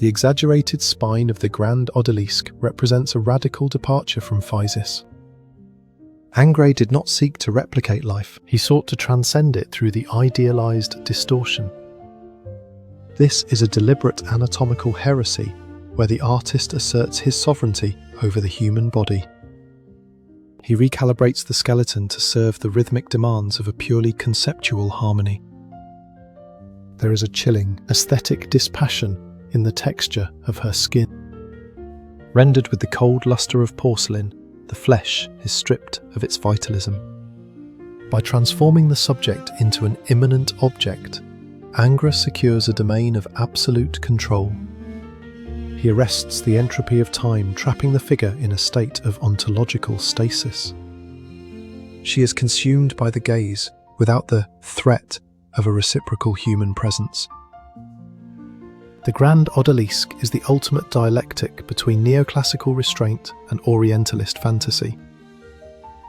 The exaggerated spine of the Grande Odalisque represents a radical departure from physis. Ingres did not seek to replicate life, he sought to transcend it through the idealized distortion. This is a deliberate anatomical heresy, where the artist asserts his sovereignty over the human body. He recalibrates the skeleton to serve the rhythmic demands of a purely conceptual harmony. There is a chilling, aesthetic dispassion in the texture of her skin. Rendered with the cold luster of porcelain, the flesh is stripped of its vitalism. By transforming the subject into an immanent object, Ingres secures a domain of absolute control. He arrests the entropy of time, trapping the figure in a state of ontological stasis. She is consumed by the gaze, without the threat of a reciprocal human presence. The Grande Odalisque is the ultimate dialectic between neoclassical restraint and Orientalist fantasy.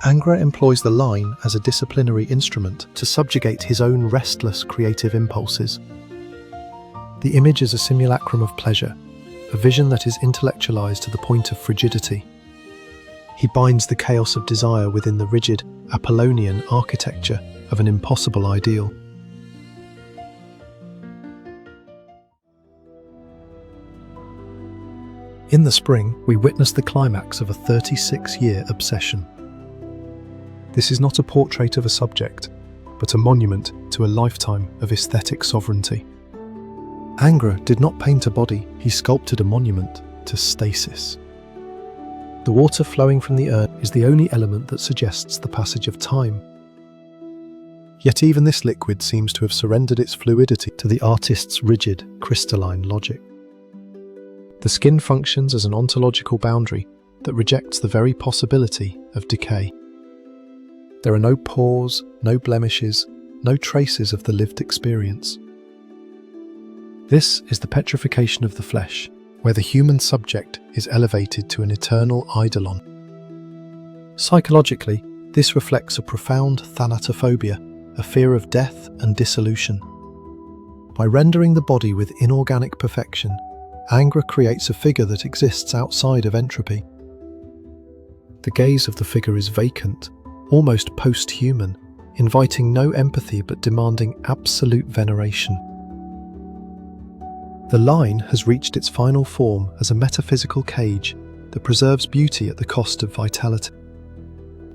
Ingres employs the line as a disciplinary instrument to subjugate his own restless creative impulses. The image is a simulacrum of pleasure, a vision that is intellectualized to the point of frigidity. He binds the chaos of desire within the rigid, Apollonian architecture of an impossible ideal. In the spring, we witness the climax of a 36-year obsession. This is not a portrait of a subject, but a monument to a lifetime of aesthetic sovereignty. Ingres did not paint a body, he sculpted a monument to stasis. The water flowing from the urn is the only element that suggests the passage of time. Yet even this liquid seems to have surrendered its fluidity to the artist's rigid, crystalline logic. The skin functions as an ontological boundary that rejects the very possibility of decay. There are no pores, no blemishes, no traces of the lived experience. This is the petrification of the flesh, where the human subject is elevated to an eternal Idolon. Psychologically, this reflects a profound thanatophobia, a fear of death and dissolution. By rendering the body with inorganic perfection, Ingres creates a figure that exists outside of entropy. The gaze of the figure is vacant, almost post-human, inviting no empathy but demanding absolute veneration. The line has reached its final form as a metaphysical cage that preserves beauty at the cost of vitality.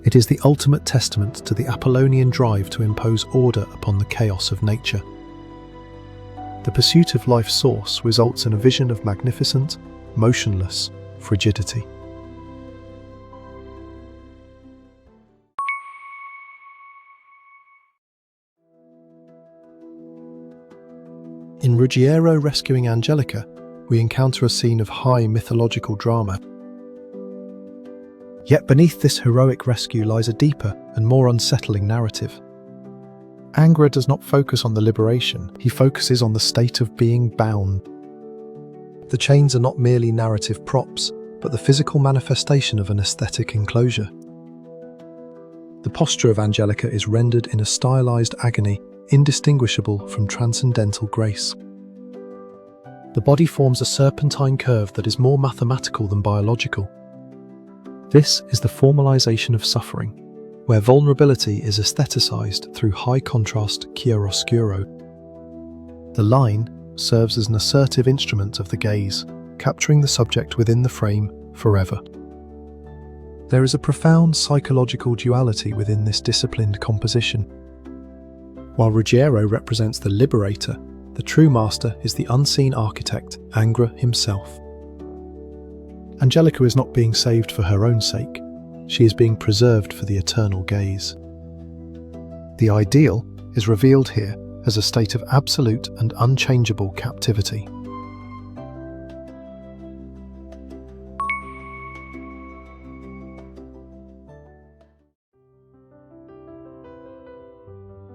It is the ultimate testament to the Apollonian drive to impose order upon the chaos of nature. The pursuit of life's source results in a vision of magnificent, motionless frigidity. In Ruggiero rescuing Angelica, we encounter a scene of high mythological drama. Yet beneath this heroic rescue lies a deeper and more unsettling narrative. Ingres does not focus on the liberation, he focuses on the state of being bound. The chains are not merely narrative props, but the physical manifestation of an aesthetic enclosure. The posture of Angelica is rendered in a stylized agony indistinguishable from transcendental grace. The body forms a serpentine curve that is more mathematical than biological. This is the formalization of suffering, where vulnerability is aestheticized through high-contrast chiaroscuro. The line serves as an assertive instrument of the gaze, capturing the subject within the frame forever. There is a profound psychological duality within this disciplined composition. While Ruggiero represents the liberator, the true master is the unseen architect, Ingres himself. Angelica is not being saved for her own sake. She is being preserved for the eternal gaze. The ideal is revealed here as a state of absolute and unchangeable captivity.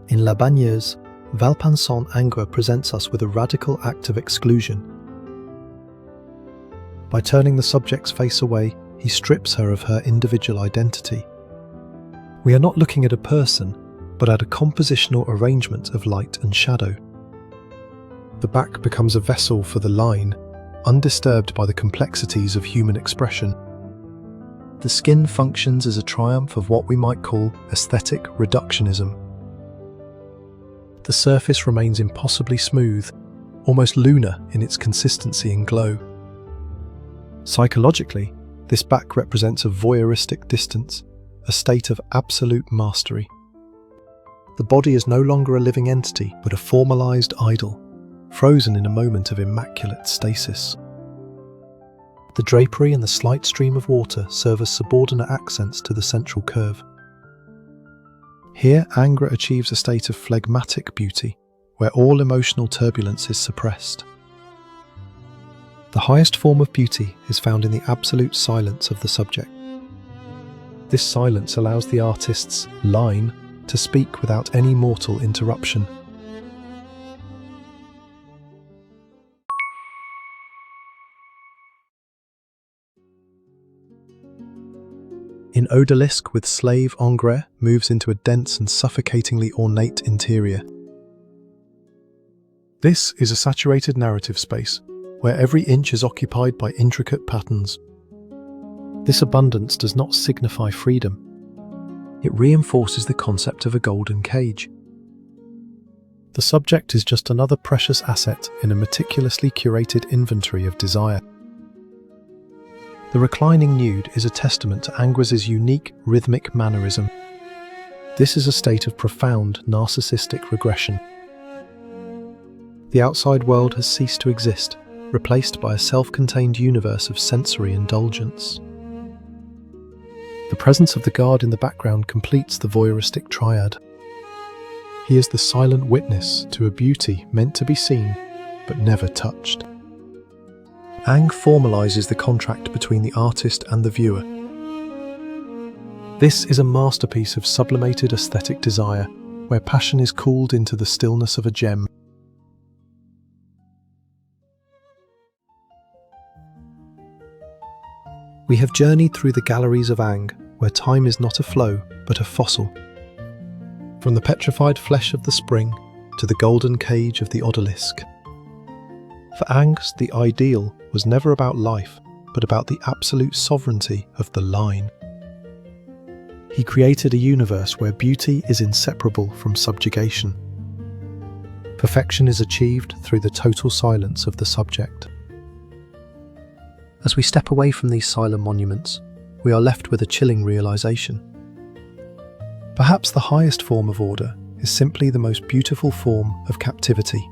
In La Baigneuse, Valpinçon Ingres presents us with a radical act of exclusion. By turning the subject's face away, he strips her of her individual identity. We are not looking at a person, but at a compositional arrangement of light and shadow. The back becomes a vessel for the line, undisturbed by the complexities of human expression. The skin functions as a triumph of what we might call aesthetic reductionism. The surface remains impossibly smooth, almost lunar in its consistency and glow. Psychologically, this back represents a voyeuristic distance, a state of absolute mastery. The body is no longer a living entity, but a formalized idol, frozen in a moment of immaculate stasis. The drapery and the slight stream of water serve as subordinate accents to the central curve. Here, Ingres achieves a state of phlegmatic beauty, where all emotional turbulence is suppressed. The highest form of beauty is found in the absolute silence of the subject. This silence allows the artist's line to speak without any mortal interruption. In Odalisque, with slave Ingres moves into a dense and suffocatingly ornate interior. This is a saturated narrative space, where every inch is occupied by intricate patterns. This abundance does not signify freedom. It reinforces the concept of a golden cage. The subject is just another precious asset in a meticulously curated inventory of desire. The reclining nude is a testament to Ingres's unique rhythmic mannerism. This is a state of profound narcissistic regression. The outside world has ceased to exist, replaced by a self-contained universe of sensory indulgence. The presence of the guard in the background completes the voyeuristic triad. He is the silent witness to a beauty meant to be seen, but never touched. Ingres formalizes the contract between the artist and the viewer. This is a masterpiece of sublimated aesthetic desire, where passion is cooled into the stillness of a gem. We have journeyed through the galleries of Ingres, where time is not a flow, but a fossil. From the petrified flesh of the spring to the golden cage of the Odalisque. For Ingres, the ideal was never about life, but about the absolute sovereignty of the line. He created a universe where beauty is inseparable from subjugation. Perfection is achieved through the total silence of the subject. As we step away from these silent monuments, we are left with a chilling realization. Perhaps the highest form of order is simply the most beautiful form of captivity.